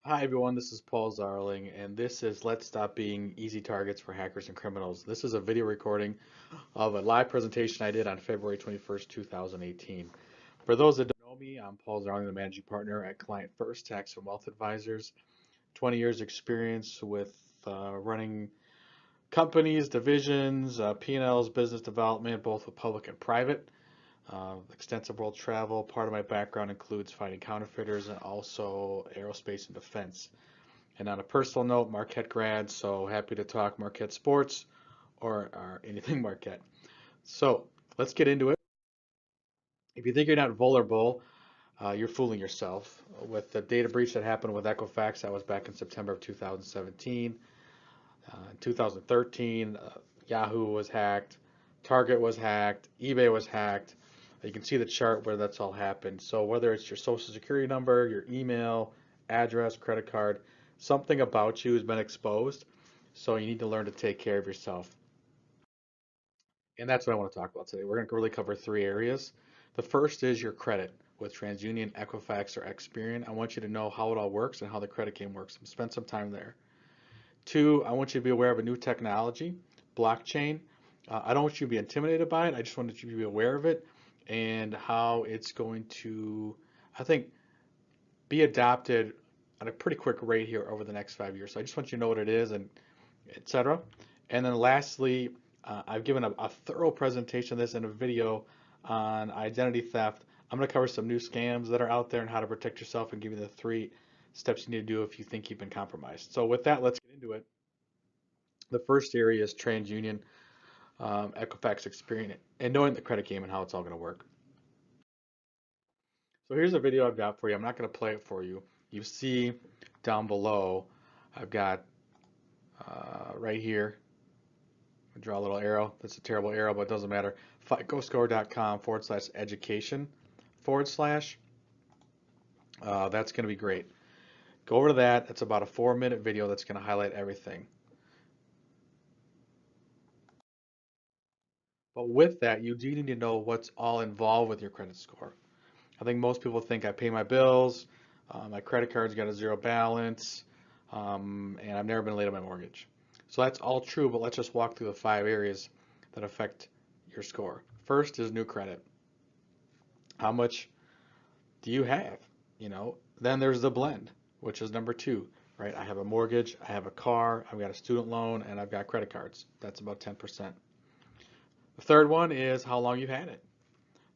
Hi everyone, this is Paul Zarling, and this is Let's Stop Being Easy Targets for Hackers and Criminals. This is a video recording of a live presentation I did on February 21st, 2018. For those that don't know me, I'm Paul Zarling, the managing partner at Client First Tax and Wealth Advisors. 20 years experience with running companies, divisions, P&Ls, business development, both with public and private. Extensive world travel. Part of my background includes fighting counterfeiters and also aerospace and defense. And on a personal note, Marquette grad, so happy to talk Marquette sports or anything Marquette. So let's get into it. If you think you're not vulnerable, you're fooling yourself. With the data breach that happened with Equifax, that was back in September of 2017. In 2013, Yahoo was hacked, Target was hacked, eBay was hacked. You can see the chart where that's all happened. So whether it's your social security number, your email, address, credit card, something about you has been exposed. So you need to learn to take care of yourself. And that's what I want to talk about today. We're going to really cover three areas. The first is your credit with TransUnion, Equifax, or Experian. I want you to know how it all works and how the credit game works. Spend some time there. Two, I want you to be aware of a new technology, blockchain. I don't want you to be intimidated by it. I just want you to be aware of it and how it's going to, I think, be adopted at a pretty quick rate here over the next 5 years. So I just want you to know what it is and etc. And then lastly, I've given a thorough presentation of this in a video on identity theft. I'm going to cover some new scams that are out there and how to protect yourself and give you the 3 steps you need to do if you think you've been compromised. So with that, let's get into it. The first area is TransUnion, Equifax, Experian, and knowing the credit game and how it's all going to work. So here's a video I've got for you. I'm not going to play it for you. You see down below, I've got right here, I draw a little arrow. That's a terrible arrow, but it doesn't matter. FICOscore.com/education/. That's going to be great. Go over to that. It's about a 4-minute video that's going to highlight everything. But with that, you do need to know what's all involved with your credit score. I think most people think I pay my bills, my credit card's got a 0 balance, and I've never been late on my mortgage. So that's all true, but let's just walk through the 5 areas that affect your score. First is new credit. How much do you have? Then there's the blend, which is number 2, right? I have a mortgage, I have a car, I've got a student loan, and I've got credit cards. That's about 10%. The third one is how long you've had it.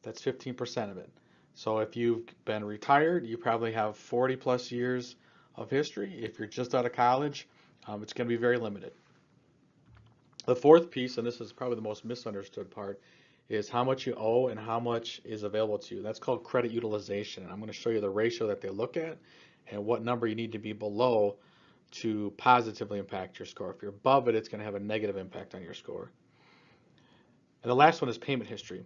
That's 15% of it. So if you've been retired, you probably have 40 plus years of history. If you're just out of college, it's going to be very limited. The fourth piece, and this is probably the most misunderstood part, is how much you owe and how much is available to you. That's called credit utilization. I'm going to show you the ratio that they look at and what number you need to be below to positively impact your score. If you're above it, it's going to have a negative impact on your score. And the last one is payment history.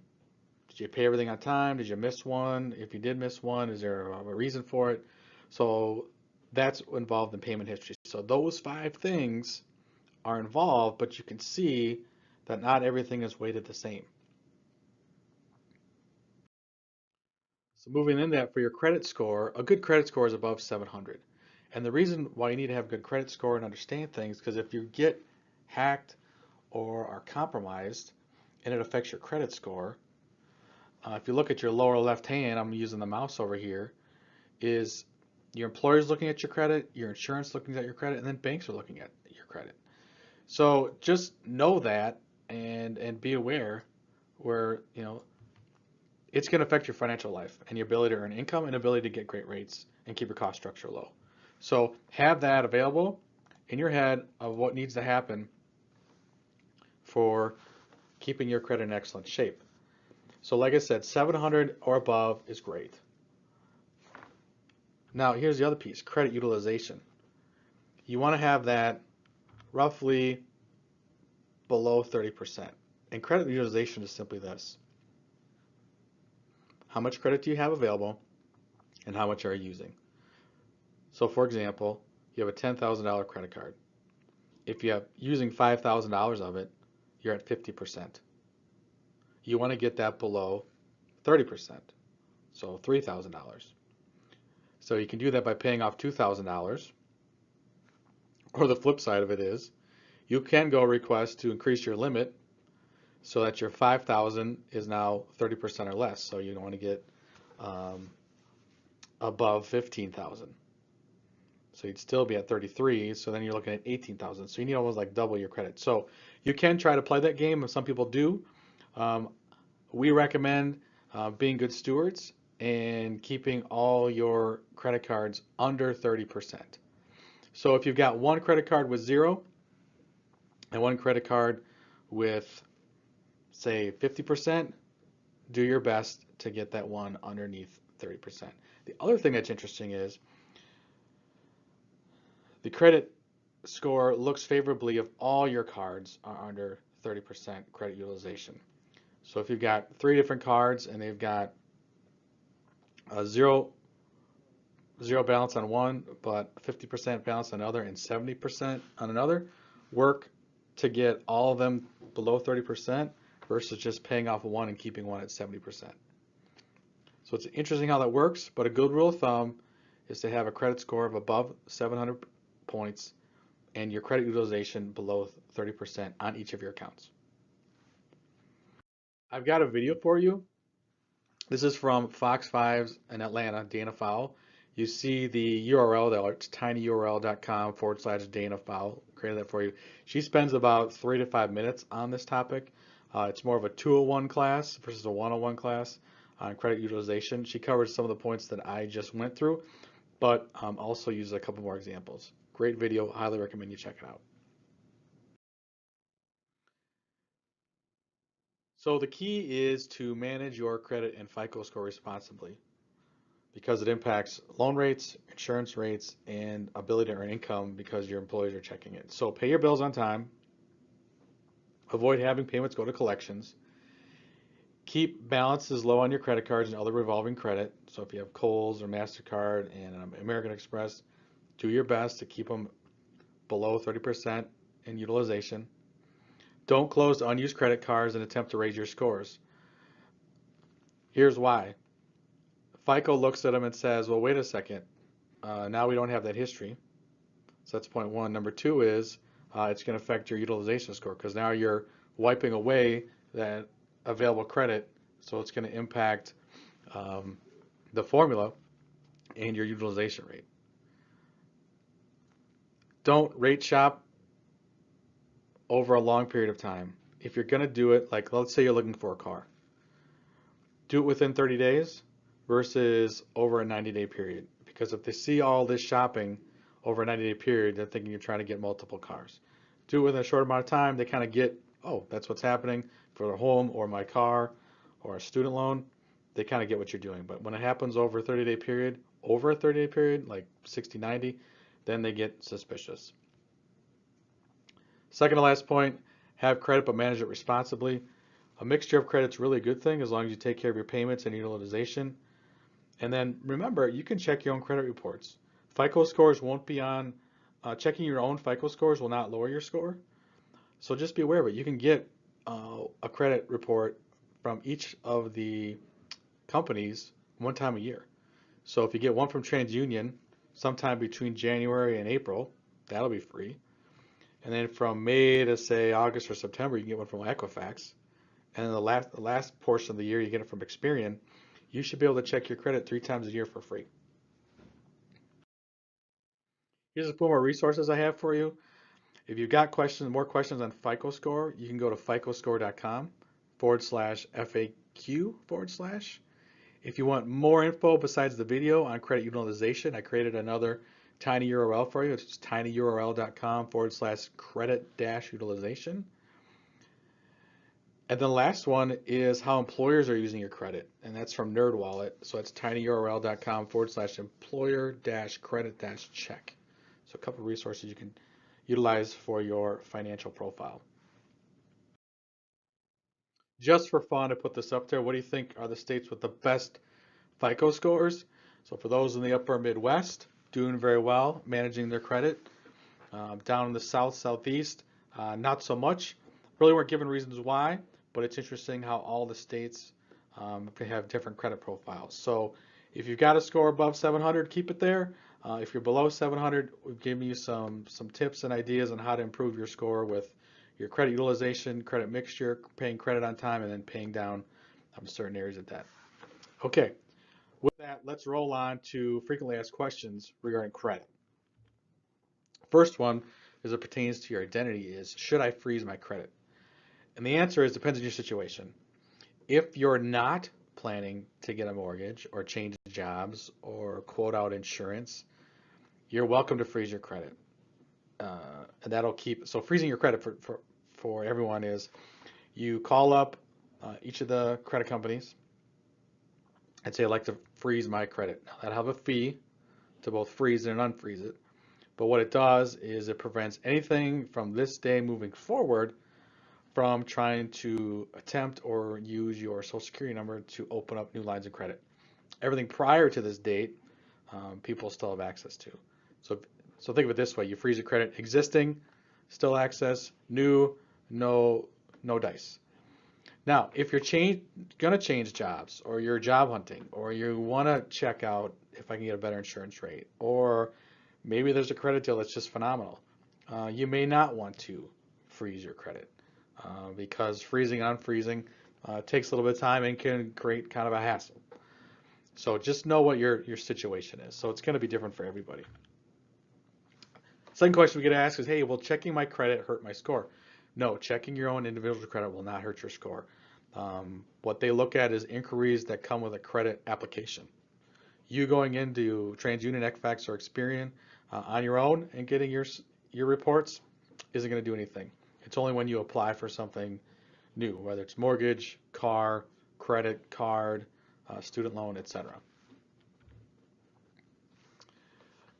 Did you pay everything on time? Did you miss one? If you did miss one, is there a reason for it? So that's involved in payment history. So those 5 things are involved, but you can see that not everything is weighted the same. So moving in that for your credit score, a good credit score is above 700. And the reason why you need to have a good credit score and understand things, because if you get hacked or are compromised and it affects your credit score, if you look at your lower left hand, I'm using the mouse over here, is your employer's looking at your credit, your insurance looking at your credit, and then banks are looking at your credit. So just know that and be aware where, it's going to affect your financial life and your ability to earn income and ability to get great rates and keep your cost structure low. So have that available in your head of what needs to happen for keeping your credit in excellent shape. So like I said, 700 or above is great. Now here's the other piece, credit utilization. You want to have that roughly below 30%. And credit utilization is simply this. How much credit do you have available and how much are you using? So for example, you have a $10,000 credit card. If you're using $5,000 of it, you're at 50%. You want to get that below 30%, so $3,000. So you can do that by paying off $2,000 Or the flip side of it is, you can go request to increase your limit so that your 5,000 is now 30% or less. So you don't want to get um, above 15,000. So you'd still be at 33. So then you're looking at 18,000. So you need almost like double your credit. So you can try to play that game, and some people do. Um, we recommend being good stewards and keeping all your credit cards under 30%. So if you've got one credit card with zero and one credit card with, say, 50%, do your best to get that one underneath 30%. The other thing that's interesting is the credit score looks favorably if all your cards are under 30% credit utilization. So if you've got three different cards and they've got a zero balance on one, but 50% balance on another and 70% on another, work to get all of them below 30% versus just paying off one and keeping one at 70%. So it's interesting how that works, but a good rule of thumb is to have a credit score of above 700 points and your credit utilization below 30% on each of your accounts. I've got a video for you. This is from Fox 5's in Atlanta, Dana Fowle. You see the URL there, it's tinyurl.com/Dana Fowle. Created that for you. She spends about 3 to 5 minutes on this topic. It's more of a 201 class versus a 101 class on credit utilization. She covers some of the points that I just went through, but also uses a couple more examples. Great video. Highly recommend you check it out. So the key is to manage your credit and FICO score responsibly because it impacts loan rates, insurance rates, and ability to earn income because your employees are checking it. So pay your bills on time. Avoid having payments go to collections. Keep balances low on your credit cards and other revolving credit. So if you have Kohl's or MasterCard and American Express, do your best to keep them below 30% in utilization. Don't close unused credit cards and attempt to raise your scores. Here's why. FICO looks at them and says, well, wait a second. Now we don't have that history. So that's point one. Number two is it's going to affect your utilization score because now you're wiping away that available credit. So it's going to impact the formula and your utilization rate. Don't rate shop over a long period of time. If you're going to do it, like let's say you're looking for a car, do it within 30 days versus over a 90-day period. Because if they see all this shopping over a 90-day period, they're thinking you're trying to get multiple cars. Do it within a short amount of time, they kind of get, oh, that's what's happening for their home or my car or a student loan. They kind of get what you're doing. But when it happens over a 30-day period, like 60, 90, then they get suspicious. Second to last point, have credit but manage it responsibly. A mixture of credit is really a good thing as long as you take care of your payments and utilization. And then remember, you can check your own credit reports. FICO scores won't be on, checking your own FICO scores will not lower your score. So just be aware of it. You can get a credit report from each of the companies one time a year. So if you get one from TransUnion sometime between January and April, that'll be free. And then from May to say August or September, you can get one from Equifax. And then the last portion of the year, you get it from Experian. You should be able to check your credit 3 times a year for free. Here's a few more resources I have for you. If you've got more questions on FICO score, you can go to ficoscore.com/FAQ/. If you want more info besides the video on credit utilization, I created another tiny URL for you. It's tinyurl.com/credit-utilization. And then the last one is how employers are using your credit, and that's from NerdWallet. So it's tinyurl.com/employer-credit-check. So a couple of resources you can utilize for your financial profile. Just for fun, I put this up there. What do you think are the states with the best FICO scores? So for those in the upper Midwest, doing very well, managing their credit. Down in the South, Southeast, not so much. Really weren't given reasons why, but it's interesting how all the states can have different credit profiles. So if you've got a score above 700, keep it there. If you're below 700, we've given you some tips and ideas on how to improve your score with your credit utilization, credit mixture, paying credit on time, and then paying down certain areas of debt. Okay, with that, let's roll on to frequently asked questions regarding credit. First one, as it pertains to your identity, is should I freeze my credit? And the answer is depends on your situation. If you're not planning to get a mortgage or change jobs or quote out insurance, you're welcome to freeze your credit. And that'll keep, so freezing your credit for everyone is you call up each of the credit companies and say, I'd like to freeze my credit. Now, that'll have a fee to both freeze it and unfreeze it. But what it does is it prevents anything from this day moving forward from trying to attempt or use your social security number to open up new lines of credit. Everything prior to this date, people still have access to. So think of it this way: you freeze your credit, existing, still access; new, no dice. Now, if you're gonna change jobs, or you're job hunting, or you want to check out if I can get a better insurance rate, or maybe there's a credit deal that's just phenomenal, you may not want to freeze your credit because freezing and unfreezing takes a little bit of time and can create kind of a hassle. So just know what your situation is. So it's going to be different for everybody. Second question we get asked is, hey, will checking my credit hurt my score? No, checking your own individual credit will not hurt your score. What they look at is inquiries that come with a credit application. You going into TransUnion, Equifax, or Experian on your own and getting your reports isn't going to do anything. It's only when you apply for something new, whether it's mortgage, car, credit card, student loan, etc.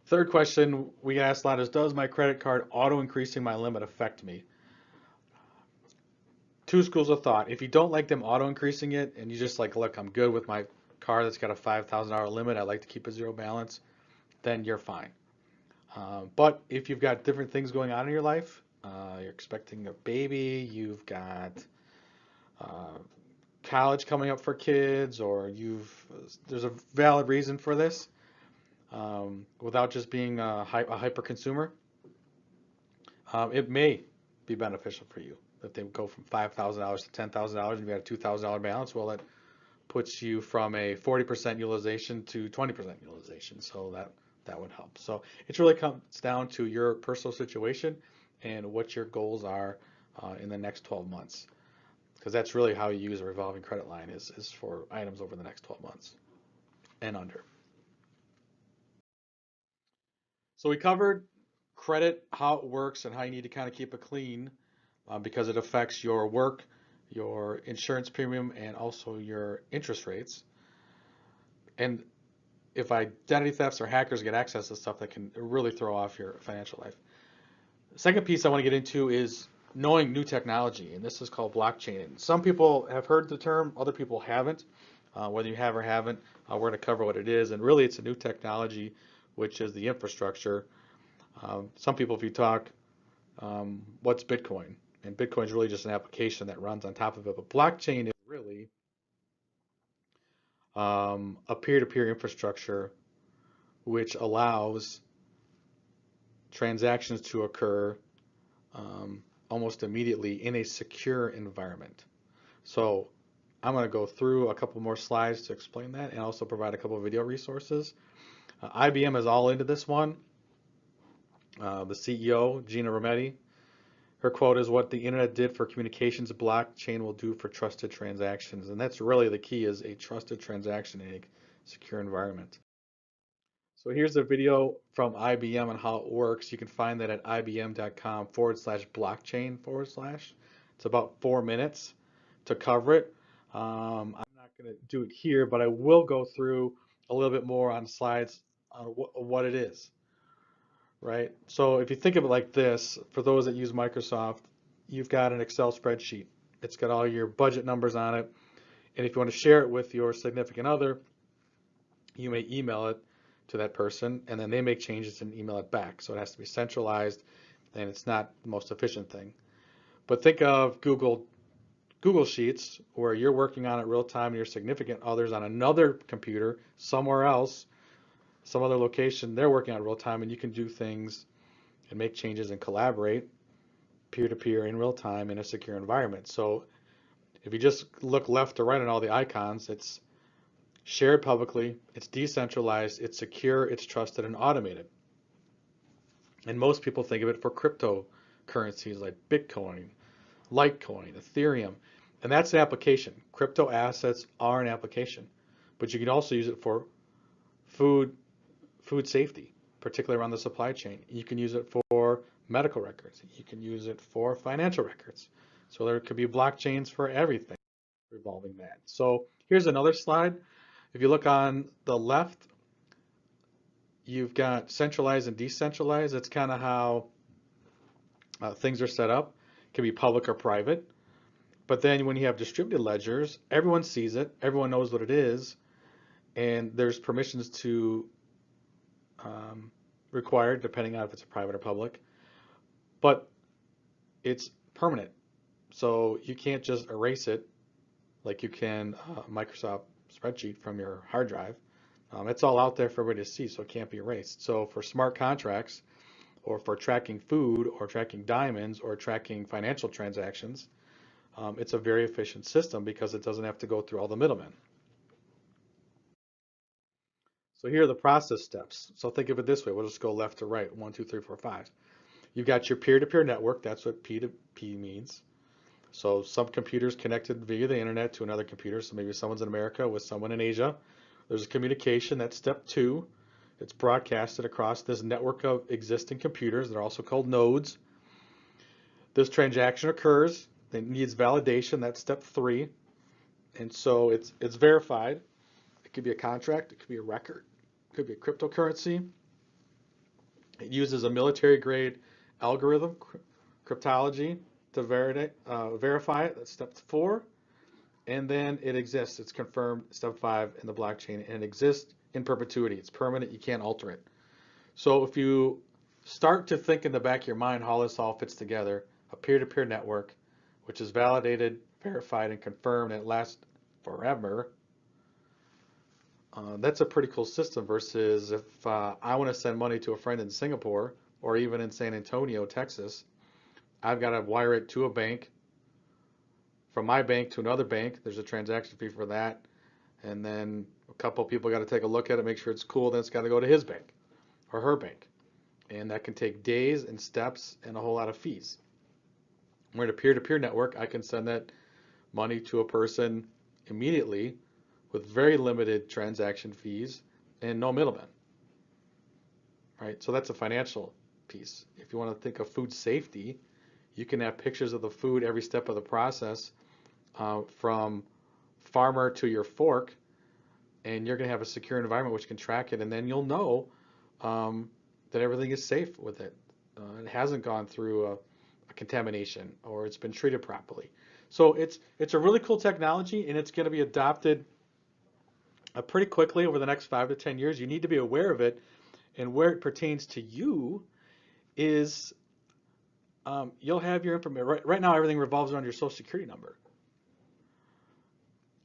Third question we asked a lot is, does my credit card auto increasing my limit affect me? Two schools of thought. If you don't like them auto increasing it and you just like, look, I'm good with my car that's got a $5,000 limit, I like to keep a zero balance, then you're fine. But if you've got different things going on in your life, you're expecting a baby, you've got college coming up for kids, or there's a valid reason for this, without just being a hyper consumer, it may be beneficial for you. If they go from $5,000 to $10,000 and you got a $2,000 balance, well, that puts you from a 40% utilization to 20% utilization. So that would help. So it really comes down to your personal situation and what your goals are in the next 12 months. Because that's really how you use a revolving credit line is for items over the next 12 months and under. So we covered credit, how it works, and how you need to kind of keep it clean because it affects your work, your insurance premium, and also your interest rates. And if identity thefts or hackers get access to stuff, that can really throw off your financial life. The second piece I want to get into is knowing new technology, and this is called blockchain. And some people have heard the term, other people haven't. Whether you have or haven't, we're going to cover what it is. And really, it's a new technology, which is the infrastructure. Some people, if you talk, what's Bitcoin? And Bitcoin is really just an application that runs on top of it. But blockchain is really a peer-to-peer infrastructure which allows transactions to occur almost immediately in a secure environment. So I'm going to go through a couple more slides to explain that and also provide a couple of video resources. IBM is all into this one. The CEO, Gina Rometty, her quote is, what the internet did for communications, blockchain will do for trusted transactions. And that's really the key, is a trusted transaction in a secure environment. So here's a video from IBM on how it works. You can find that at ibm.com/blockchain/. It's about 4 minutes to cover it. I'm not going to do it here, but I will go through a little bit more on slides on what it is. Right? So if you think of it like this, for those that use Microsoft, you've got an Excel spreadsheet. It's got all your budget numbers on it. And if you want to share it with your significant other, you may email it to that person, and then they make changes and email it back. So it has to be centralized, and it's not the most efficient thing. But think of Google Sheets, where you're working on it real time and your significant other's on another computer somewhere else some other location, they're working on real time, and you can do things and make changes and collaborate peer-to-peer in real time in a secure environment. So if you just look left to right on all the icons, it's shared publicly, it's decentralized, it's secure, it's trusted, and automated. And most people think of it for cryptocurrencies like Bitcoin, Litecoin, Ethereum, and that's an application. Crypto assets are an application, but you can also use it for food safety, particularly around the supply chain. You can use it for medical records. You can use it for financial records. So there could be blockchains for everything revolving that. So here's another slide. If you look on the left, you've got centralized and decentralized. That's kind of how things are set up. It can be public or private. But then when you have distributed ledgers, everyone sees it, everyone knows what it is, and there's permissions to required depending on if it's a private or public. But it's permanent. So you can't just erase it like you can Microsoft spreadsheet from your hard drive. It's all out there for everybody to see, so it can't be erased. So for smart contracts, or for tracking food, or tracking diamonds, or tracking financial transactions, it's a very efficient system because it doesn't have to go through all the middlemen. So here are the process steps. So think of it this way. We'll just go left to right, 1, 2, 3, 4, 5. You've got your peer-to-peer network. That's what P2P means. So some computers connected via the internet to another computer. So maybe someone's in America with someone in Asia. There's a communication. That's step 2. It's broadcasted across this network of existing computers. They're also called nodes. This transaction occurs. It needs validation. That's step 3. And so it's verified. It could be a contract. It could be a record. It could be a cryptocurrency. It uses a military-grade algorithm, cryptology, to verify it. That's step 4. And then it exists. It's confirmed, step 5, in the blockchain, and it exists in perpetuity. It's permanent. You can't alter it. So if you start to think in the back of your mind how this all fits together, a peer-to-peer network, which is validated, verified, and confirmed, and it lasts forever, that's a pretty cool system versus if I want to send money to a friend in Singapore or even in San Antonio, Texas, I've got to wire it to a bank, from my bank to another bank. There's a transaction fee for that. And then a couple of people got to take a look at it, make sure it's cool. Then it's got to go to his bank or her bank. And that can take days and steps and a whole lot of fees. We're in a peer-to-peer network. I can send that money to a person immediately with very limited transaction fees and no middleman. Right? So that's a financial piece. If you want to think of food safety, you can have pictures of the food every step of the process, from farmer to your fork, and you're going to have a secure environment which can track it, and then you'll know that everything is safe with it. It hasn't gone through a contamination, or it's been treated properly. So it's a really cool technology, and it's going to be adopted pretty quickly over the next 5 to 10 years. You need to be aware of it, and where it pertains to you is you'll have your information. Right now, everything revolves around your social security number.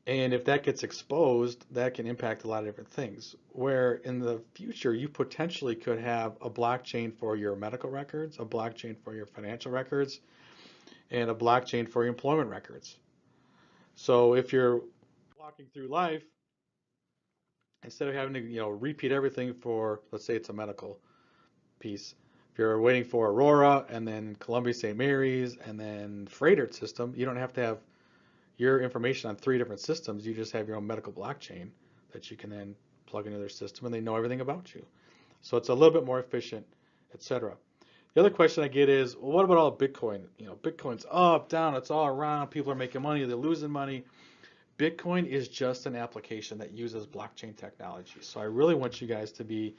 And if that gets exposed, that can impact a lot of different things. Where in the future, you potentially could have a blockchain for your medical records, a blockchain for your financial records, and a blockchain for your employment records. So if you're walking through life, instead of having to repeat everything for, let's say it's a medical piece, if you're waiting for Aurora and then Columbia St. Mary's and then Freighter system, you don't have to have your information on 3 different systems. You just have your own medical blockchain that you can then plug into their system, and they know everything about you. So it's a little bit more efficient, etc. The other question I get is, well, what about all Bitcoin? Bitcoin's up, down, it's all around. People are making money, they're losing money. Bitcoin is just an application that uses blockchain technology. So I really want you guys to be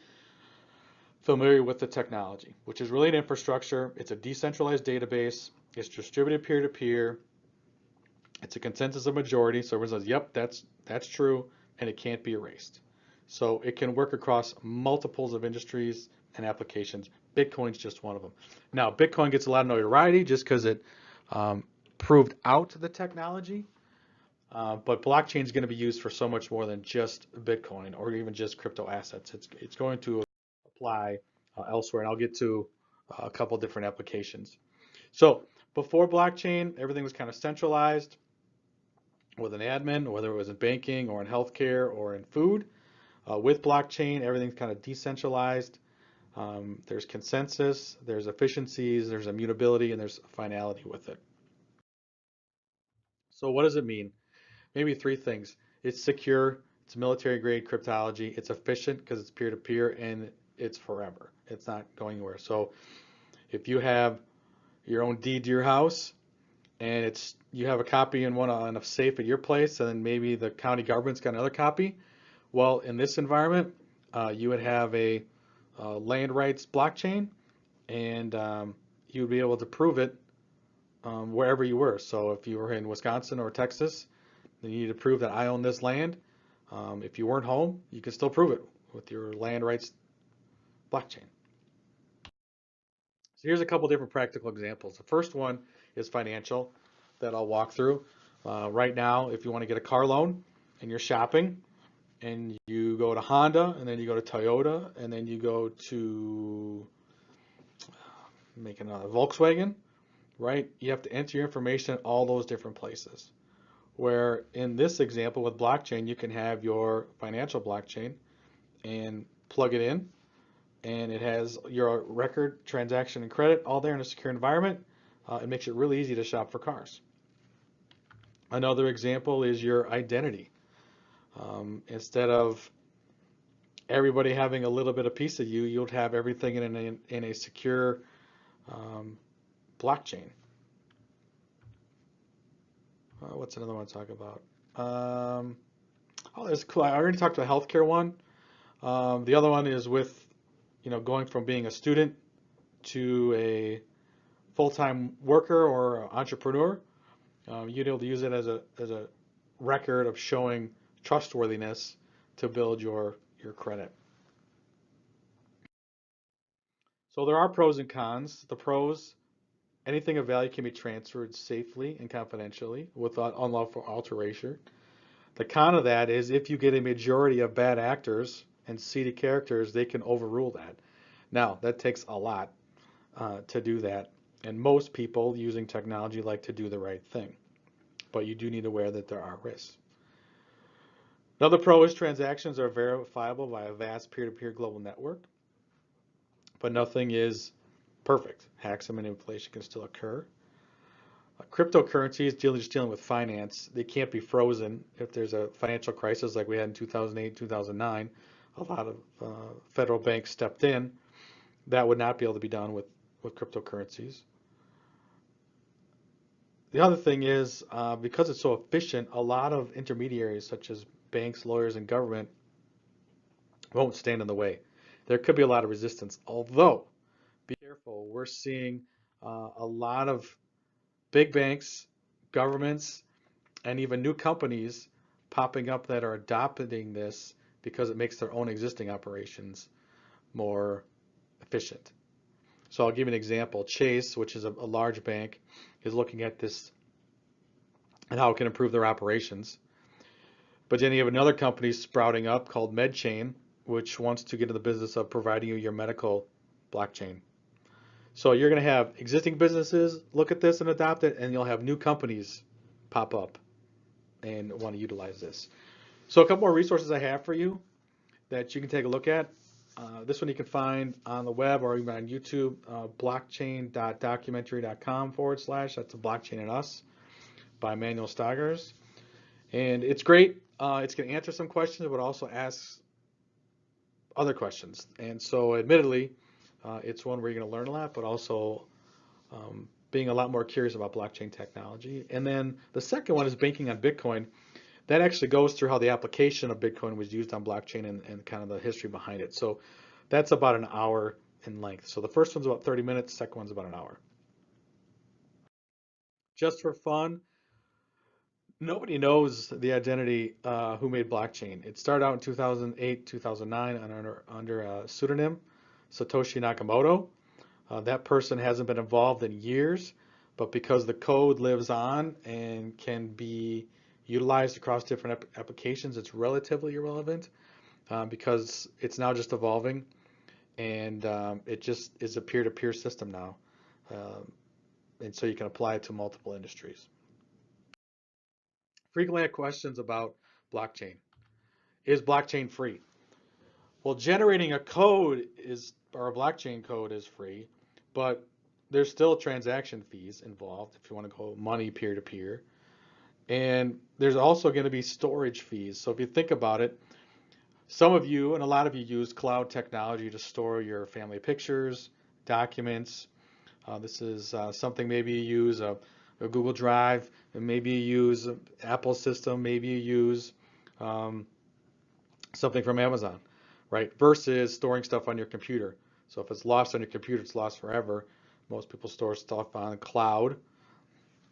familiar with the technology, which is really an infrastructure. It's a decentralized database. It's distributed peer-to-peer. It's a consensus of majority. So everyone says, yep, that's true, and it can't be erased. So it can work across multiples of industries and applications. Bitcoin's just one of them. Now, Bitcoin gets a lot of notoriety just because it proved out the technology. But blockchain is going to be used for so much more than just Bitcoin or even just crypto assets. It's going to apply elsewhere, and I'll get to a couple different applications. So before blockchain, everything was kind of centralized with an admin, whether it was in banking or in healthcare or in food. With blockchain, everything's kind of decentralized. There's consensus, there's efficiencies, there's immutability, and there's finality with it. So what does it mean? Maybe three things. It's secure, it's military grade cryptology, it's efficient because it's peer-to-peer, and it's forever. It's not going anywhere. So if you have your own deed to your house and you have a copy in one on a safe at your place, and then maybe the county government's got another copy, well, in this environment, you would have a land rights blockchain, and you would be able to prove it wherever you were. So if you were in Wisconsin or Texas, then you need to prove that I own this land. If you weren't home, you can still prove it with your land rights blockchain. So here's a couple different practical examples. The first one is financial that I'll walk through. Right now, if you want to get a car loan and you're shopping and you go to Honda and then you go to Toyota and then you go to make another Volkswagen, right? You have to enter your information at all those different places. Where in this example with blockchain, you can have your financial blockchain and plug it in, and it has your record, transaction, and credit all there in a secure environment. It makes it really easy to shop for cars. Another example is your identity. Instead of everybody having a little bit of piece of you, you'll have everything in a secure blockchain. What's another one to talk about? Oh, that's cool. I already talked about the healthcare one. The other one is with, going from being a student to a full-time worker or entrepreneur. You'd be able to use it as a record of showing trustworthiness to build your credit. So there are pros and cons. The pros: anything of value can be transferred safely and confidentially without unlawful alteration. The con of that is if you get a majority of bad actors and seedy characters, they can overrule that. Now, that takes a lot to do that, and most people using technology like to do the right thing. But you do need to be aware that there are risks. Another pro is transactions are verifiable by a vast peer-to-peer global network, but nothing is perfect. Hacks and manipulation can still occur. Cryptocurrencies, just dealing with finance, they can't be frozen. If there's a financial crisis like we had in 2008, 2009, a lot of federal banks stepped in. That would not be able to be done with cryptocurrencies. The other thing is, because it's so efficient, a lot of intermediaries such as banks, lawyers, and government won't stand in the way. There could be a lot of resistance, although, be careful, we're seeing a lot of big banks, governments, and even new companies popping up that are adopting this because it makes their own existing operations more efficient. So I'll give you an example. Chase, which is a large bank, is looking at this and how it can improve their operations. But then you have another company sprouting up called MedChain, which wants to get into the business of providing you your medical blockchain. So you're going to have existing businesses look at this and adopt it, and you'll have new companies pop up and want to utilize this. So a couple more resources I have for you that you can take a look at. This one you can find on the web or even on YouTube, blockchain.documentary.com / that's a Blockchain and Us by Manuel Stagers. And it's great. It's going to answer some questions, but also ask other questions. And so admittedly, it's one where you're going to learn a lot, but also being a lot more curious about blockchain technology. And then the second one is banking on Bitcoin. That actually goes through how the application of Bitcoin was used on blockchain and kind of the history behind it. So that's about an hour in length. So the first one's about 30 minutes, the second one's about an hour. Just for fun, nobody knows the identity who made blockchain. It started out in 2008, 2009 under a pseudonym, Satoshi Nakamoto. That person hasn't been involved in years, but because the code lives on and can be utilized across different applications, it's relatively irrelevant because it's now just evolving, and it just is a peer-to-peer system now. Um, and so you can apply it to multiple industries. Frequently asked questions about blockchain. Is blockchain free? Well, generating a code is, or a blockchain code is free, but there's still transaction fees involved if you want to go money peer to peer. And there's also going to be storage fees. So if you think about it, some of you and a lot of you use cloud technology to store your family pictures, documents. This is something maybe you use a Google Drive, and maybe you use an Apple system, maybe you use um, something from Amazon, right? Versus storing stuff on your computer. So if it's lost on your computer, it's lost forever. Most people store stuff on cloud,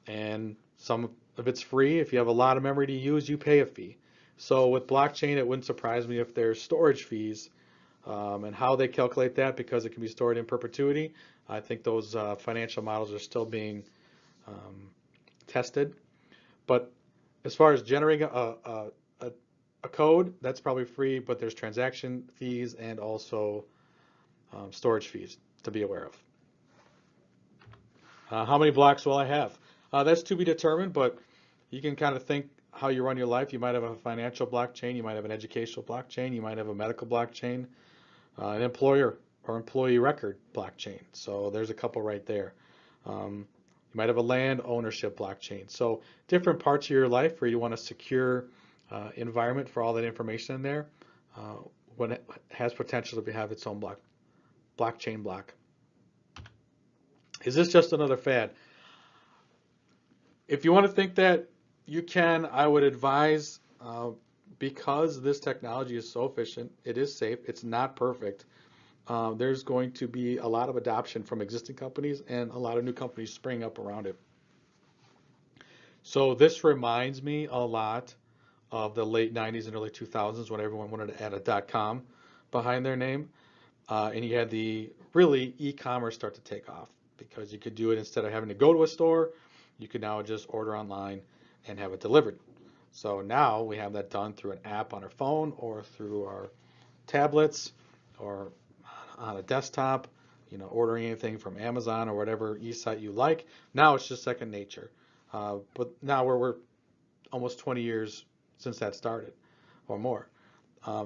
and some of it's free. If you have a lot of memory to use, you pay a fee. So with blockchain, it wouldn't surprise me if there's storage fees, and how they calculate that, because it can be stored in perpetuity. I think those financial models are still being um, tested. But as far as generating a code, that's probably free, but there's transaction fees and also storage fees to be aware of. How many blocks will I have? That's to be determined, but you can kind of think how you run your life. You might have a financial blockchain, you might have an educational blockchain, you might have a medical blockchain, an employer or employee record blockchain. So there's a couple right there. You might have a land ownership blockchain. So different parts of your life where you want a secure environment for all that information in there, uh, when it has potential to have its own blockchain block. Is this just another fad? If you want to think that, you can. I would advise, because this technology is so efficient, it is safe, it's not perfect. There's going to be a lot of adoption from existing companies and a lot of new companies springing up around it. So this reminds me a lot of the late 90s and early 2000s when everyone wanted to add a .com behind their name. And you had the really e-commerce start to take off because you could do it instead of having to go to a store. You could now just order online and have it delivered. So now we have that done through an app on our phone or through our tablets or on a desktop, ordering anything from Amazon or whatever e-site you like. Now it's just second nature. But now we're almost 20 years since that started or more.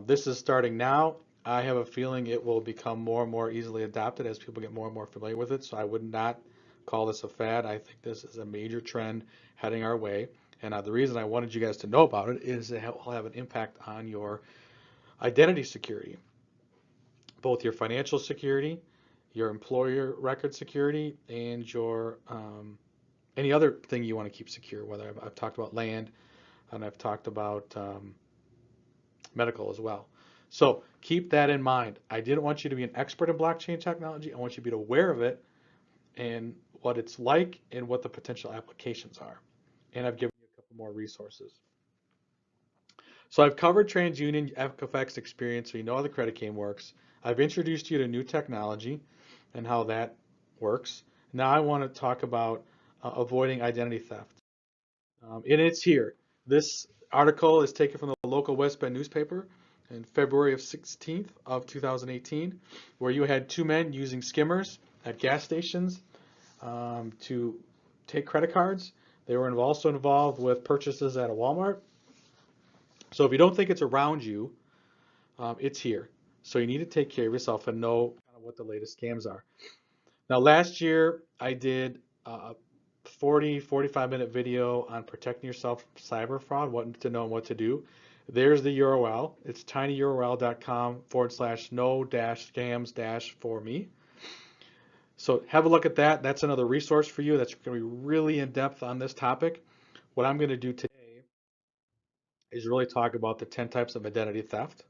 This is starting now. I have a feeling it will become more and more easily adopted as people get more and more familiar with it. So I would not call this a fad. I think this is a major trend heading our way. And the reason I wanted you guys to know about it is it will have an impact on your identity security, both your financial security, your employer record security, and your any other thing you want to keep secure. Whether I've talked about land, and I've talked about medical as well. So keep that in mind. I didn't want you to be an expert in blockchain technology. I want you to be aware of it and what it's like and what the potential applications are. And I've given you a couple more resources. So I've covered TransUnion Equifax experience, so you know how the credit game works. I've introduced you to new technology and how that works. Now I want to talk about avoiding identity theft. And it's here. This article is taken from the local West Bend newspaper in February of 16th of 2018, where you had two men using skimmers at gas stations to take credit cards. They were also involved with purchases at a Walmart. So if you don't think it's around you, it's here. So you need to take care of yourself and know kind of what the latest scams are. Now, last year I did a 45-minute video on protecting yourself from cyber fraud, what to know and what to do. There's the URL. It's tinyurl.com/no-scams-for-me. So have a look at that. That's another resource for you. That's going to be really in depth on this topic. What I'm going to do today is really talk about the 10 types of identity theft.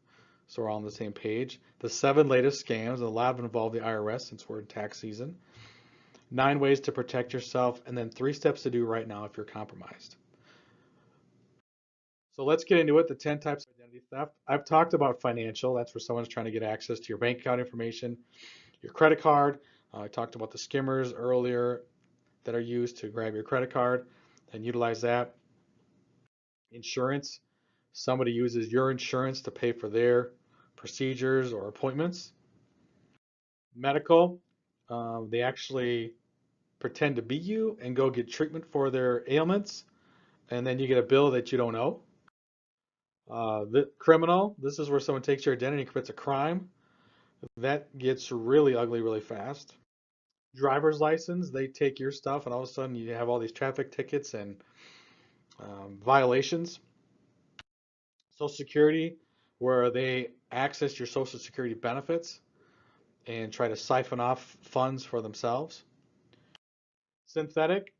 So we're all on the same page. The 7 latest scams, and a lot of them involve the IRS since we're in tax season. 9 ways to protect yourself, and then 3 steps to do right now if you're compromised. So let's get into it, the 10 types of identity theft. I've talked about financial. That's where someone's trying to get access to your bank account information, your credit card. I talked about the skimmers earlier that are used to grab your credit card and utilize that. Insurance, somebody uses your insurance to pay for their procedures or appointments. Medical, they actually pretend to be you and go get treatment for their ailments, and then you get a bill that you don't owe. The criminal, this is where someone takes your identity and commits a crime. That gets really ugly really fast. Driver's license, they take your stuff and all of a sudden you have all these traffic tickets and violations. Social Security, where they access your Social Security benefits and try to siphon off funds for themselves. Synthetic,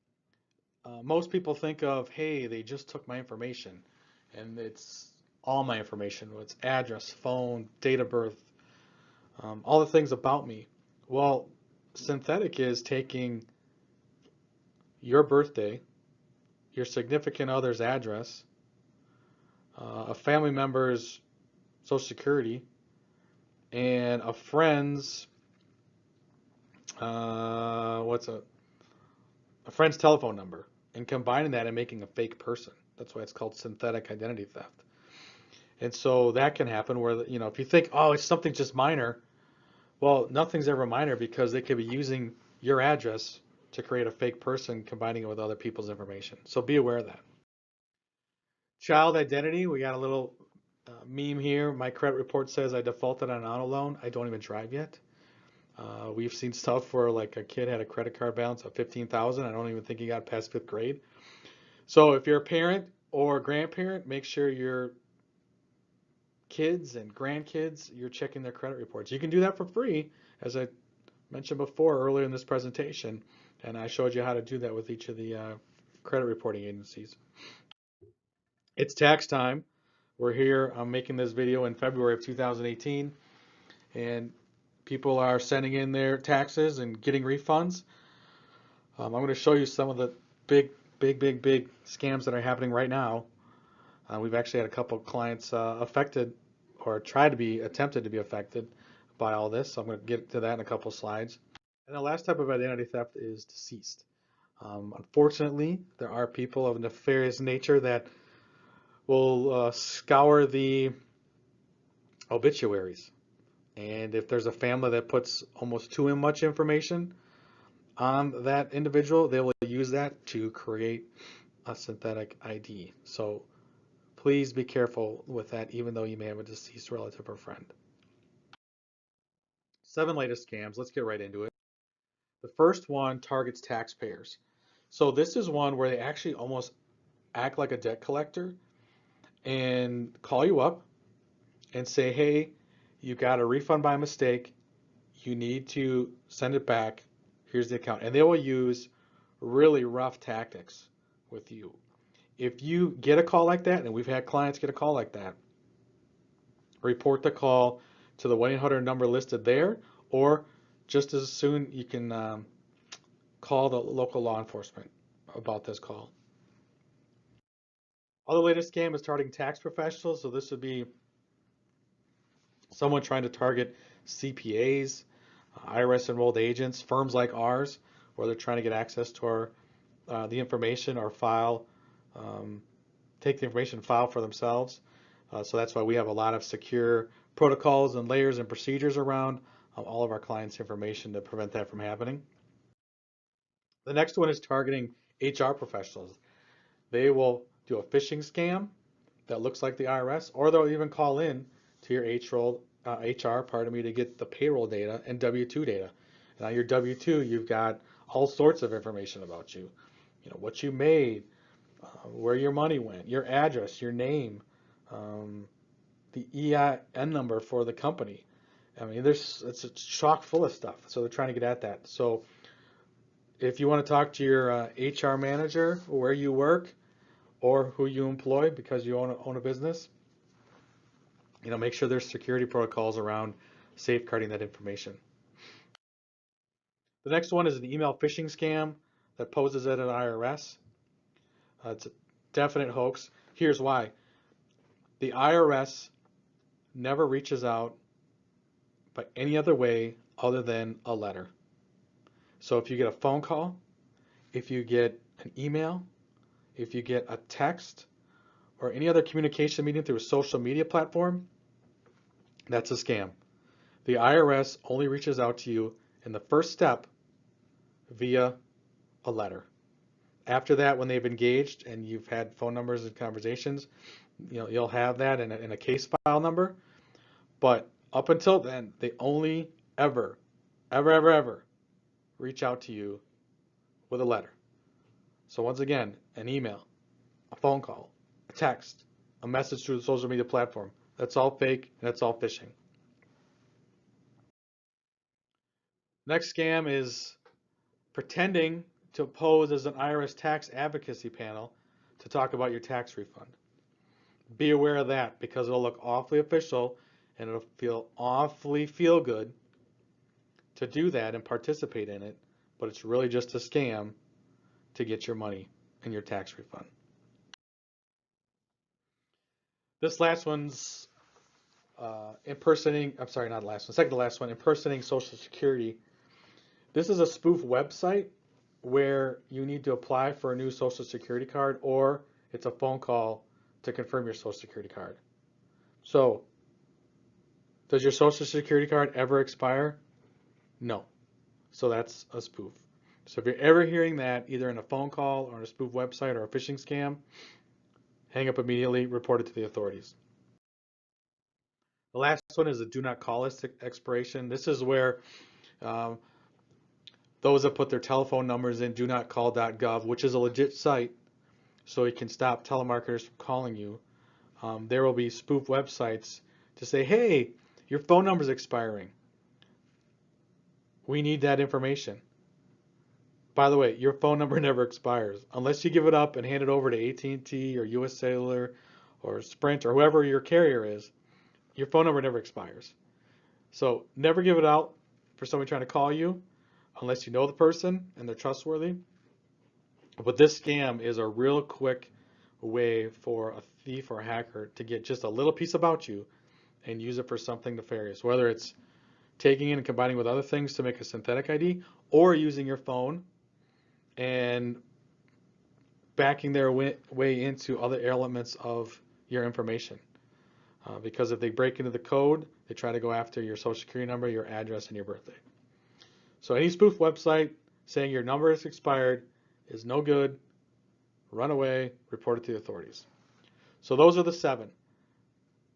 most people think of, hey, they just took my information, and it's all my information. It's address, phone, date of birth, all the things about me. Well, synthetic is taking your birthday, your significant other's address, a family member's social security, and a friend's what's a friend's telephone number, and combining that and making a fake person. That's why it's called synthetic identity theft. And so that can happen where, if you think, oh, it's something just minor, well, nothing's ever minor because they could be using your address to create a fake person, combining it with other people's information. So be aware of that. Child identity, we got a little meme here. My credit report says I defaulted on an auto loan. I don't even drive yet. We've seen stuff where like a kid had a credit card balance of 15,000. I don't even think he got past fifth grade. So if you're a parent or a grandparent, make sure your kids and grandkids, you're checking their credit reports. You can do that for free, as I mentioned before earlier in this presentation, and I showed you how to do that with each of the credit reporting agencies. It's tax time. We're here. I'm making this video in February of 2018, and people are sending in their taxes and getting refunds. I'm going to show you some of the big scams that are happening right now. We've actually had a couple of clients affected or attempted to be affected by all this. So I'm going to get to that in a couple of slides. And the last type of identity theft is deceased. Unfortunately, there are people of nefarious nature that will scour the obituaries. And if there's a family that puts almost too much information on that individual, they will use that to create a synthetic ID. So please be careful with that, even though you may have a deceased relative or friend. 7 latest scams. Let's get right into it. The first one targets taxpayers. So this is one where they actually almost act like a debt collector and call you up and say, hey, you got a refund by mistake. You need to send it back. Here's the account. And they will use really rough tactics with you. If you get a call like that, and we've had clients get a call like that, report the call to the 1-800 number listed there, or just as soon you can call the local law enforcement about this call. Other latest scam is targeting tax professionals. So this would be someone trying to target CPAs, IRS enrolled agents, firms like ours, where they're trying to get access to our the information or file, take the information, file for themselves. So that's why we have a lot of secure protocols and layers and procedures around all of our clients' information to prevent that from happening. The next one is targeting HR professionals. They will do a phishing scam that looks like the IRS, or they'll even call in to your HR, to get the payroll data and W-2 data. And on your W-2, you've got all sorts of information about you. What you made, where your money went, your address, your name, the EIN number for the company. I mean, it's a chock full of stuff. So they're trying to get at that. So if you want to talk to your HR manager, where you work, or who you employ because you own a business, make sure there's security protocols around safeguarding that information. The next one is an email phishing scam that poses at an IRS. It's a definite hoax. Here's why. The IRS never reaches out by any other way other than a letter. So if you get a phone call, if you get an email, if you get a text, or any other communication medium through a social media platform, that's a scam. The IRS only reaches out to you in the first step via a letter. After that, when they've engaged and you've had phone numbers and conversations, you'll have that in a case file number. But up until then, they only ever reach out to you with a letter. So once again, an email, a phone call, a text, a message through the social media platform. That's all fake and that's all phishing. Next scam is pretending to pose as an IRS tax advocacy panel to talk about your tax refund. Be aware of that because it'll look awfully official and it'll feel awfully feel good to do that and participate in it, but it's really just a scam to get your money and your tax refund. This last one's second to last one, impersonating Social Security. This is a spoof website where you need to apply for a new Social Security card, or it's a phone call to confirm your Social Security card. So, does your Social Security card ever expire? No. So that's a spoof. So if you're ever hearing that, either in a phone call or on a spoof website or a phishing scam, hang up immediately, report it to the authorities. The last one is a do not call list expiration. This is where um, those that put their telephone numbers in donotcall.gov, which is a legit site, so you can stop telemarketers from calling you. There will be spoof websites to say, hey, your phone number is expiring. We need that information. By the way, your phone number never expires. Unless you give it up and hand it over to AT&T or US Cellular or Sprint or whoever your carrier is, your phone number never expires. So never give it out for somebody trying to call you unless you know the person and they're trustworthy. But this scam is a real quick way for a thief or a hacker to get just a little piece about you and use it for something nefarious, whether it's taking it and combining with other things to make a synthetic ID or using your phone and backing their way into other elements of your information. Because if they break into the code, they try to go after your social security number, your address, and your birthday. So any spoof website saying your number is expired is no good. Run away, report it to the authorities. So those are the 7.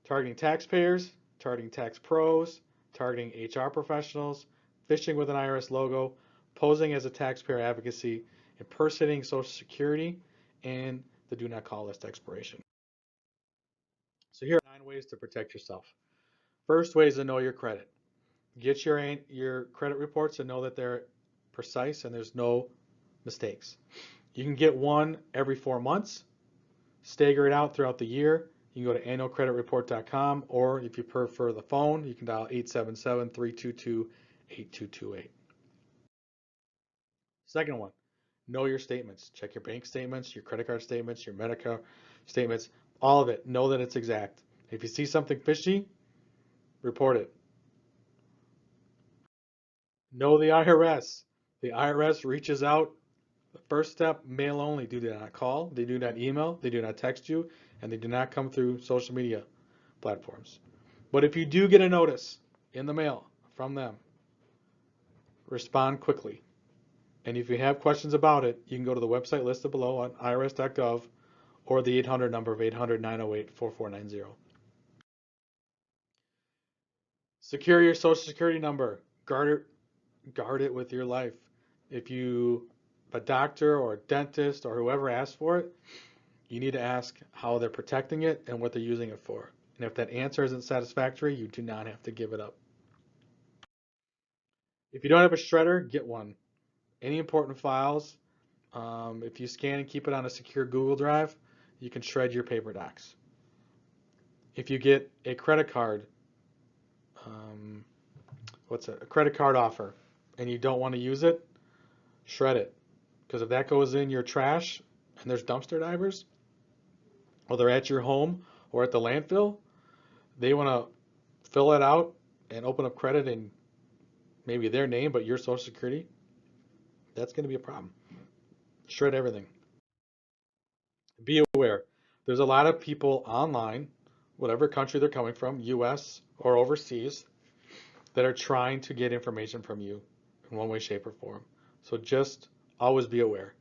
Targeting taxpayers, targeting tax pros, targeting HR professionals, phishing with an IRS logo, posing as a taxpayer advocacy, impersonating Social Security, and the do not call list expiration. So here are 9 ways to protect yourself. First way is to know your credit. Get your credit reports and know that they're precise and there's no mistakes. You can get one every 4 months, stagger it out throughout the year. You can go to annualcreditreport.com, or if you prefer the phone, you can dial 877-322-8228. Second one, know your statements. Check your bank statements, your credit card statements, your Medicare statements, all of it. Know that it's exact. If you see something fishy, report it. Know the IRS. The IRS reaches out. The first step, mail only. They do not call, they do not email, they do not text you, and they do not come through social media platforms. But if you do get a notice in the mail from them, respond quickly. And if you have questions about it, you can go to the website listed below on irs.gov or the 800 number of 800-908-4490. Secure your social security number. Guard it with your life. If a doctor or a dentist or whoever asks for it, you need to ask how they're protecting it and what they're using it for. And if that answer isn't satisfactory, you do not have to give it up. If you don't have a shredder, get one. Any important files, if you scan and keep it on a secure Google Drive, you can shred your paper docs. If you get a credit card, a credit card offer, and you don't want to use it, shred it. Because if that goes in your trash and there's dumpster divers, or they're at your home or at the landfill, they want to fill it out and open up credit in maybe their name, but your social security, that's going to be a problem. Shred everything. Be aware. There's a lot of people online, whatever country they're coming from, US or overseas, that are trying to get information from you in one way, shape, or form. So just always be aware.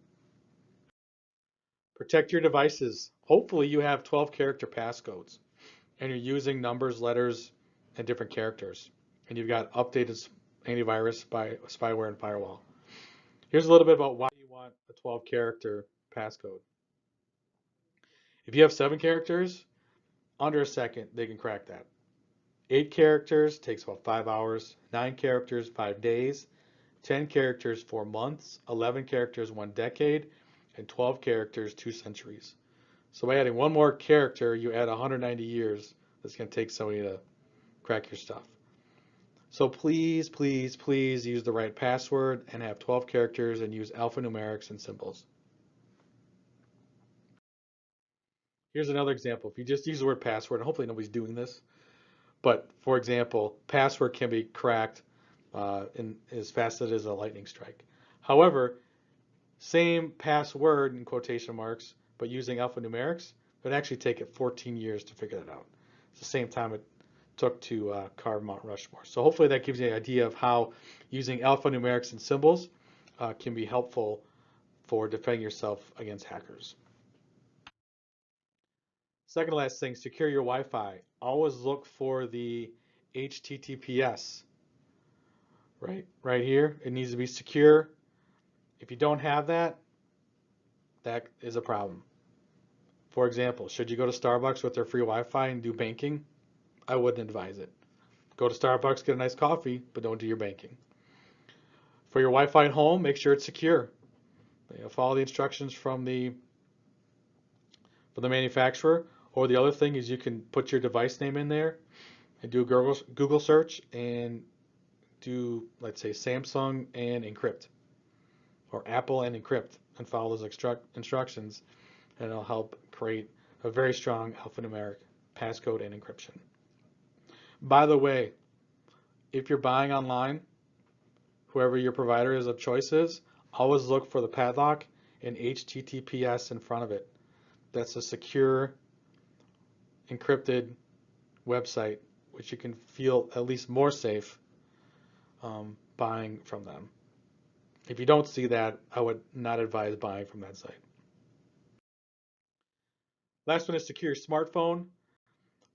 Protect your devices. Hopefully you have 12 character passcodes and you're using numbers, letters, and different characters. And you've got updated antivirus, spyware, and firewall. Here's a little bit about why you want a 12 character passcode. If you have 7 characters, under a second, they can crack that. 8 characters takes about 5 hours, 9 characters, 5 days, 10 characters, 4 months, 11 characters, 1 decade, and 12 characters, 2 centuries. So by adding one more character, you add 190 years. That's going to take somebody to crack your stuff. So please, please, please use the right password and have 12 characters and use alphanumerics and symbols. Here's another example. If you just use the word password, and hopefully nobody's doing this, but for example, password can be cracked in as fast as it is a lightning strike. However, same password in quotation marks, but using alphanumerics, it would actually take it 14 years to figure that out. It's the same time it took to carve Mount Rushmore. So hopefully that gives you an idea of how using alphanumerics and symbols can be helpful for defending yourself against hackers. Second to last thing, secure your Wi-Fi. Always look for the HTTPS. Right here, it needs to be secure. If you don't have that, that is a problem. For example, should you go to Starbucks with their free Wi-Fi and do banking? I wouldn't advise it. Go to Starbucks, get a nice coffee, but don't do your banking. For your Wi-Fi at home, make sure it's secure. Follow the instructions from the manufacturer. Or the other thing is you can put your device name in there and do a Google search and do, let's say, Samsung and encrypt, or Apple and encrypt, and follow those instructions, and it'll help create a very strong alphanumeric passcode and encryption. By the way, if you're buying online, whoever your provider is of choice is, always look for the padlock and HTTPS in front of it. That's a secure, encrypted website, which you can feel at least more safe buying from them. If you don't see that, I would not advise buying from that site. Last one is secure your smartphone.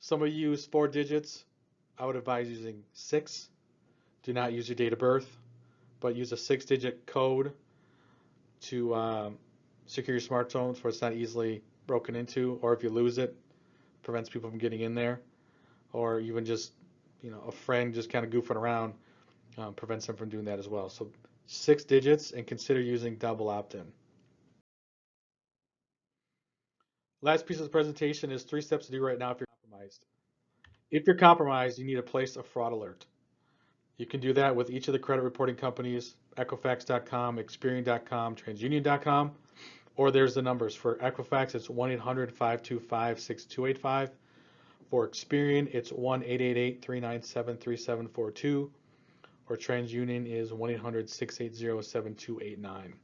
Some of you use 4 digits. I would advise using 6. Do not use your date of birth, but use a 6-digit code to secure your smartphone so it's not easily broken into, or if you lose it, prevents people from getting in there, or even just a friend just kind of goofing around prevents them from doing that as well. So 6 digits, and consider using double opt-in. Last piece of the presentation is 3 steps to do right now if you're compromised. If you're compromised, you need to place a fraud alert. You can do that with each of the credit reporting companies, Equifax.com, Experian.com, TransUnion.com, or there's the numbers. For Equifax, it's 1-800-525-6285. For Experian, it's 1-888-397-3742, or TransUnion is 1-800-680-7289.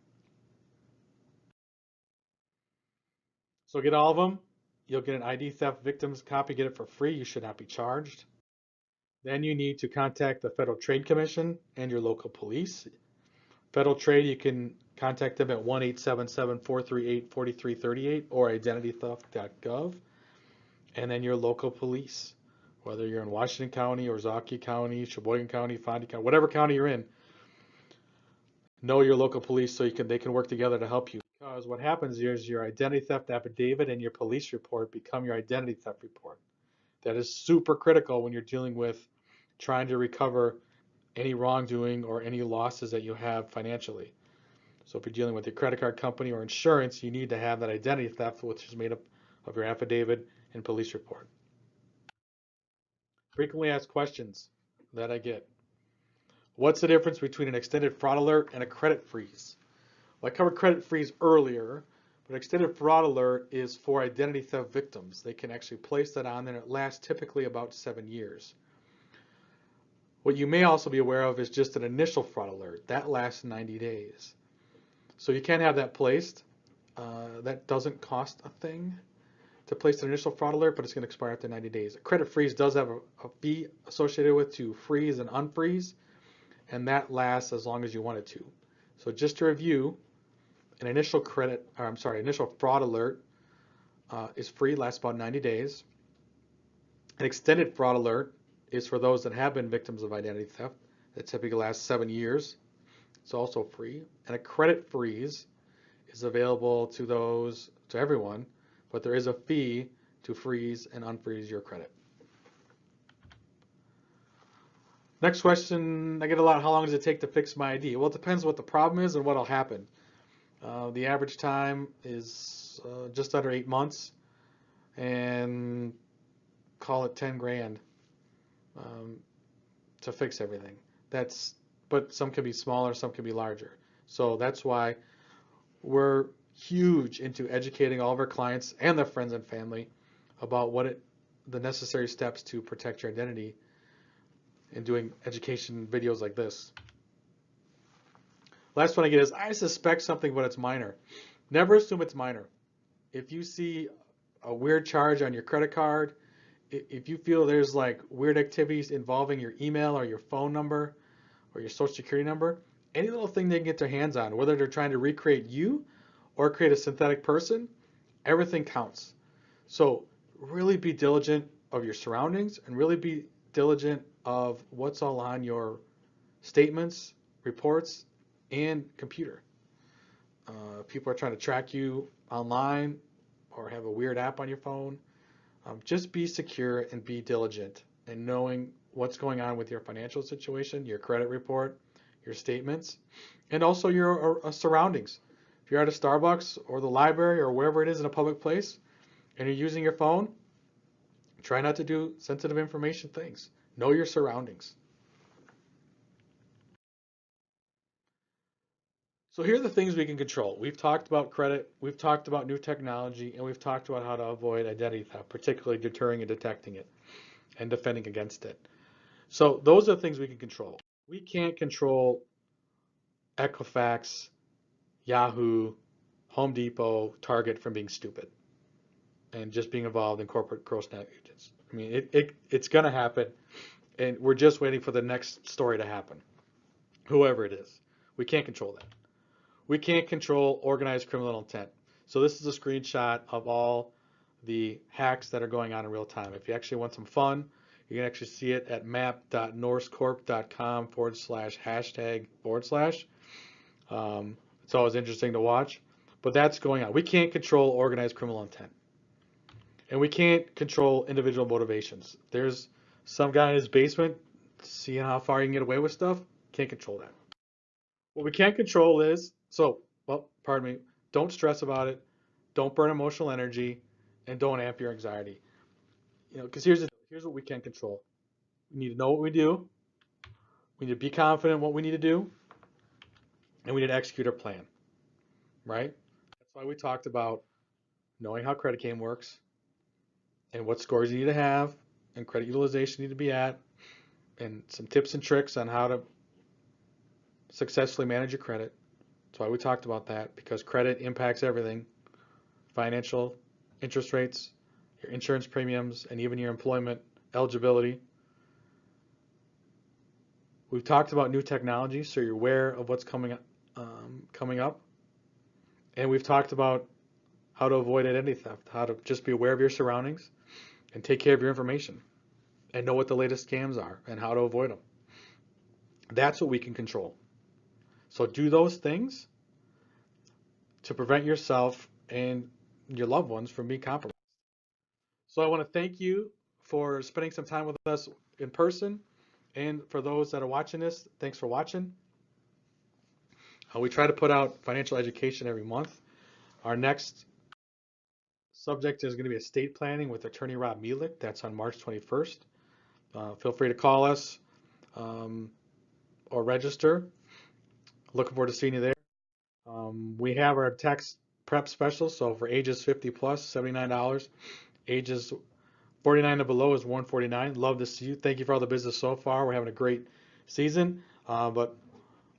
So get all of them. You'll get an ID theft victims copy, get it for free. You should not be charged. Then you need to contact the Federal Trade Commission and your local police. Federal Trade, you can contact them at 1-877-438-4338 or identitytheft.gov. And then your local police, whether you're in Washington County or Zaki County, Sheboygan County, Fonte County, whatever county you're in, know your local police so they can work together to help you. Because what happens is your identity theft affidavit and your police report become your identity theft report. That is super critical when you're dealing with trying to recover any wrongdoing or any losses that you have financially. So if you're dealing with your credit card company or insurance, you need to have that identity theft, which is made up of your affidavit and police report. Frequently asked questions that I get. What's the difference between an extended fraud alert and a credit freeze? Well, I covered credit freeze earlier, but extended fraud alert is for identity theft victims. They can actually place that on there, and it lasts typically about 7 years. What you may also be aware of is just an initial fraud alert. That lasts 90 days. So you can have that placed. That doesn't cost a thing to place an initial fraud alert, but it's going to expire after 90 days. A credit freeze does have a fee associated with to freeze and unfreeze, and that lasts as long as you want it to. So just to review, an initial initial fraud alert is free, lasts about 90 days. An extended fraud alert is for those that have been victims of identity theft. That typically lasts 7 years. It's also free. And a credit freeze is available to everyone, but there is a fee to freeze and unfreeze your credit. Next question I get a lot: how long does it take to fix my ID? Well, it depends what the problem is and what'll happen. The average time is just under 8 months, and call it 10 grand to fix everything. But some can be smaller, some can be larger. So that's why we're huge into educating all of our clients and their friends and family about the necessary steps to protect your identity, and doing education videos like this. Last one I get is, I suspect something, but it's minor. Never assume it's minor. If you see a weird charge on your credit card, if you feel there's like weird activities involving your email or your phone number or your social security number, any little thing they can get their hands on, whether they're trying to recreate you or create a synthetic person, everything counts. So really be diligent of your surroundings, and really be diligent of what's all on your statements, reports, and computer. People are trying to track you online or have a weird app on your phone. Just be secure and be diligent in knowing what's going on with your financial situation, your credit report, your statements, and also your surroundings. If you're at a Starbucks or the library or wherever it is in a public place and you're using your phone, try not to do sensitive information things. Know your surroundings. So here are the things we can control. We've talked about credit, we've talked about new technology, and we've talked about how to avoid identity theft, particularly deterring and detecting it and defending against it. So those are the things we can control. We can't control Equifax, Yahoo, Home Depot, Target from being stupid and just being involved in corporate gross negligence. I mean, it's going to happen, and we're just waiting for the next story to happen, whoever it is. We can't control that. We can't control organized criminal intent. So this is a screenshot of all the hacks that are going on in real time. If you actually want some fun, you can actually see it at map.norsecorp.com/hashtag/. It's always interesting to watch, but that's going on. We can't control organized criminal intent, and we can't control individual motivations. There's some guy in his basement seeing how far you can get away with stuff. Can't control that. What we can't control is, don't stress about it, don't burn emotional energy, and don't amp your anxiety. Because here's what we can't control. We need to know what we do. We need to be confident in what we need to do, and we need to execute our plan, right? That's why we talked about knowing how credit game works and what scores you need to have and credit utilization you need to be at, and some tips and tricks on how to successfully manage your credit. That's why we talked about that, because credit impacts everything: financial, interest rates, your insurance premiums, and even your employment eligibility. We've talked about new technology, so you're aware of what's coming up. And we've talked about how to avoid identity theft, how to just be aware of your surroundings and take care of your information and know what the latest scams are and how to avoid them. That's what we can control. So do those things to prevent yourself and your loved ones from being compromised. So I want to thank you for spending some time with us in person, and for those that are watching this, thanks for watching. We try to put out financial education every month. Our next subject is going to be estate planning with attorney Rob Mielik. That's on March 21st. Feel free to call us or register. Looking forward to seeing you there. We have our tax prep special, so for ages 50 plus, $79. Ages 49 and below is $149. Love to see you. Thank you for all the business so far. We're having a great season, but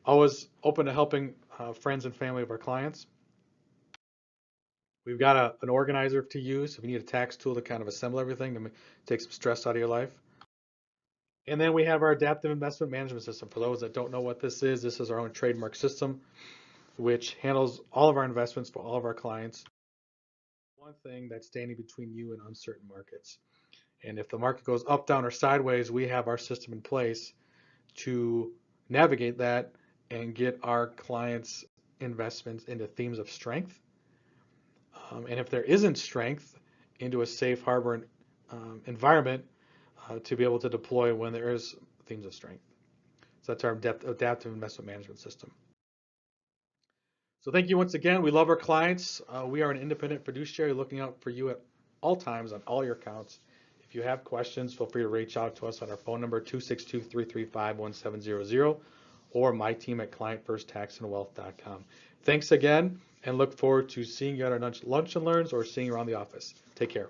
always open to helping friends and family of our clients. We've got an organizer to use if you need a tax tool to kind of assemble everything to take some stress out of your life. And then we have our adaptive investment management system. For those that don't know what this is our own trademark system, which handles all of our investments for all of our clients. One thing that's standing between you and uncertain markets. And if the market goes up, down, or sideways, we have our system in place to navigate that and get our clients' investments into themes of strength. And if there isn't strength, into a safe harbor environment to be able to deploy when there is themes of strength. So that's our adaptive investment management system. So thank you once again. We love our clients. We are an independent fiduciary looking out for you at all times on all your accounts. If you have questions, feel free to reach out to us on our phone number 262-335-1700 or my team at clientfirsttaxandwealth.com. Thanks again, and look forward to seeing you at our lunch and learns or seeing you around the office. Take care.